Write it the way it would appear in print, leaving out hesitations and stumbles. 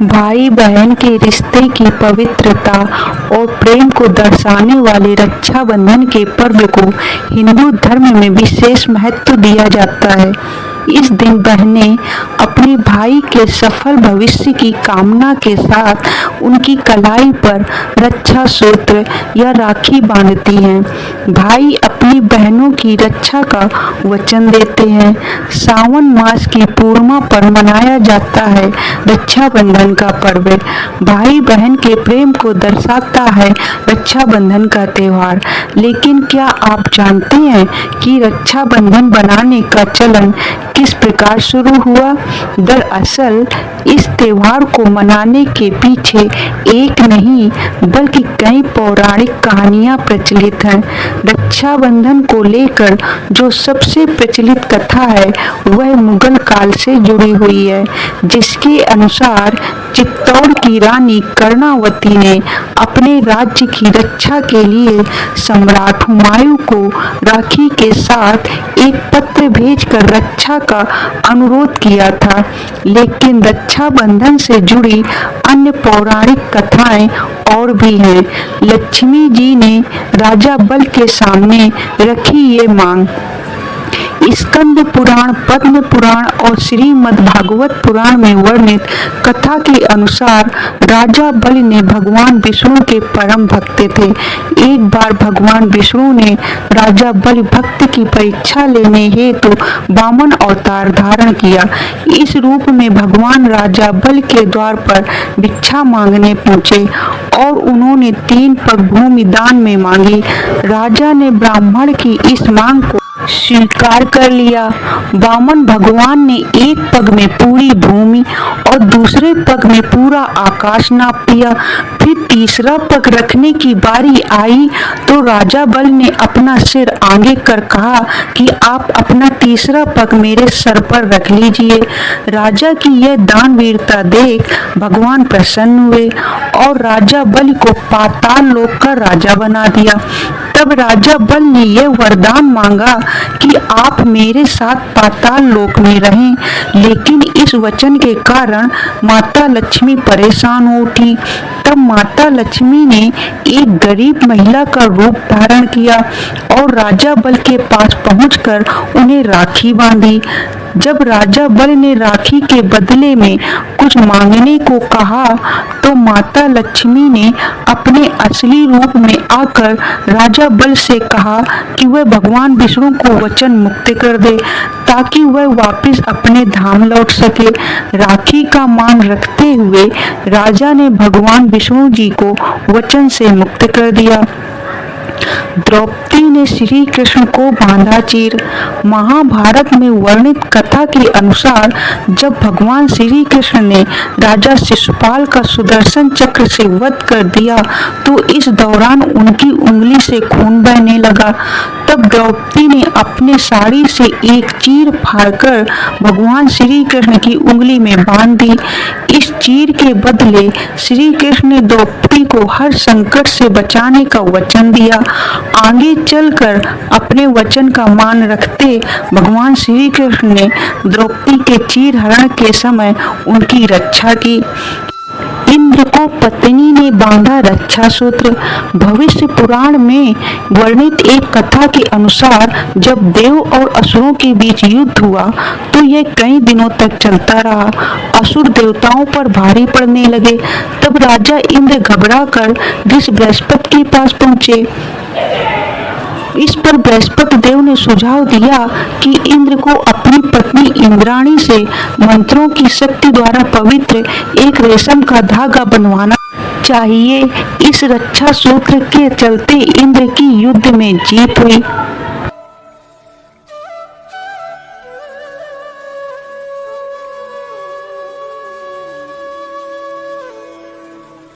भाई बहन के रिश्ते की पवित्रता और प्रेम को दर्शाने वाले रक्षाबंधन के पर्व को हिंदू धर्म में विशेष महत्व दिया जाता है। इस दिन बहनें अपने भाई के सफल भविष्य की कामना के साथ उनकी कलाई पर रक्षा सूत्र या राखी बांधती हैं। भाई अपनी बहनों की रक्षा का वचन देते हैं। सावन मास की पूर्णिमा पर मनाया जाता है रक्षाबंधन का पर्व। भाई बहन के प्रेम को दर्शाता है रक्षाबंधन का त्योहार। लेकिन क्या आप जानते हैं कि रक्षाबंधन बनाने का चलन किस प्रकार शुरू हुआ? दरअसल इस त्योहार को मनाने के पीछे एक नहीं बल्कि कई पौराणिक कहानियां प्रचलित हैं। रक्षाबंधन को लेकर जो सबसे प्रचलित कथा है वह मुगल काल से जुड़ी हुई है, जिसके अनुसार चित्तौड़ की रानी कर्णावती ने अपने राज्य की रक्षा के लिए सम्राट हुमायूं को राखी के साथ एक पत्र भेजकर रक्षा का अनुरोध किया था। लेकिन रक्षाबंधन से जुड़ी अन्य पौराणिक कथाएं और भी हैं। लक्ष्मी जी ने राजा बल के सामने रखी ये मांग। स्कंद पुराण, पद्म पुराण और श्रीमद् भागवत पुराण में वर्णित कथा के अनुसार राजा बलि ने भगवान विष्णु के परम भक्त थे। एक बार भगवान विष्णु ने राजा बलि भक्त की परीक्षा लेने हेतु वामन अवतार धारण किया। इस रूप में भगवान राजा बलि के द्वार पर भिक्षा मांगने पहुंचे और उन्होंने 3 पग भूमि दान में मांगी। राजा ने ब्राह्मण की इस मांग को स्वीकार कर लिया। वामन भगवान ने एक पग में पूरी भूमि और दूसरे पग में पूरा आकाश नाप दिया। फिर तीसरा पग रखने की बारी आई तो राजा बल ने अपना सिर आगे कर कहा कि आप अपना तीसरा पग मेरे सर पर रख लीजिए। राजा की यह दानवीरता देख भगवान प्रसन्न हुए और राजा बलि को पाताल लोक का राजा बना दिया। तब राजा बल ने यह वरदान मांगा कि आप मेरे साथ पाताल लोक में रहें। लेकिन इस वचन के कारण माता लक्ष्मी परेशान हो उठी। तब माता लक्ष्मी ने एक गरीब महिला का रूप धारण किया और राजा बल के पास पहुंचकर उन्हें राखी बांधी। जब राजा बल ने राखी के बदले में कुछ मांगने को कहा तो माता लक्ष्मी ने अपने असली रूप में आकर राजा बल से कहा कि वह भगवान विष्णु को वचन मुक्त कर दे ताकि वह वापस अपने धाम लौट सके। राखी का मान रखते हुए राजा ने भगवान विष्णु जी को वचन से मुक्त कर दिया। द्रौपदी ने श्री कृष्ण को बांधा चीर। महाभारत में वर्णित कथा के अनुसार जब भगवान श्री कृष्ण ने राजा शिशुपाल का सुदर्शन चक्र से वध कर दिया तो इस दौरान उनकी उंगली से खून बहने लगा। तब द्रौपदी ने अपने साड़ी से एक चीर फाड़कर भगवान श्री कृष्ण की उंगली में बांध दी। इस चीर के बदले श्री कृष्ण ने द्रौपदी को हर संकट से बचाने का वचन दिया। आगे चलकर अपने वचन का मान रखते भगवान श्री कृष्ण ने द्रौपदी के चीर हरण के समय उनकी रक्षा की। इंद्र को पत्नी ने बांधा रक्षा सूत्र। भविष्य पुराण में वर्णित एक कथा के अनुसार जब देव और असुरों के बीच युद्ध हुआ तो यह कई दिनों तक चलता रहा। असुर देवताओं पर भारी पड़ने लगे। तब राजा इंद्र घबराकर ऋषि बृहस्पति के पास पहुंचे। इस पर बृहस्पति देव ने सुझाव दिया कि इंद्र को अपनी पत्नी इंद्राणी से मंत्रों की शक्ति द्वारा पवित्र एक रेशम का धागा बनवाना चाहिए। इस रक्षा सूत्र के चलते इंद्र की युद्ध में जीत हुई।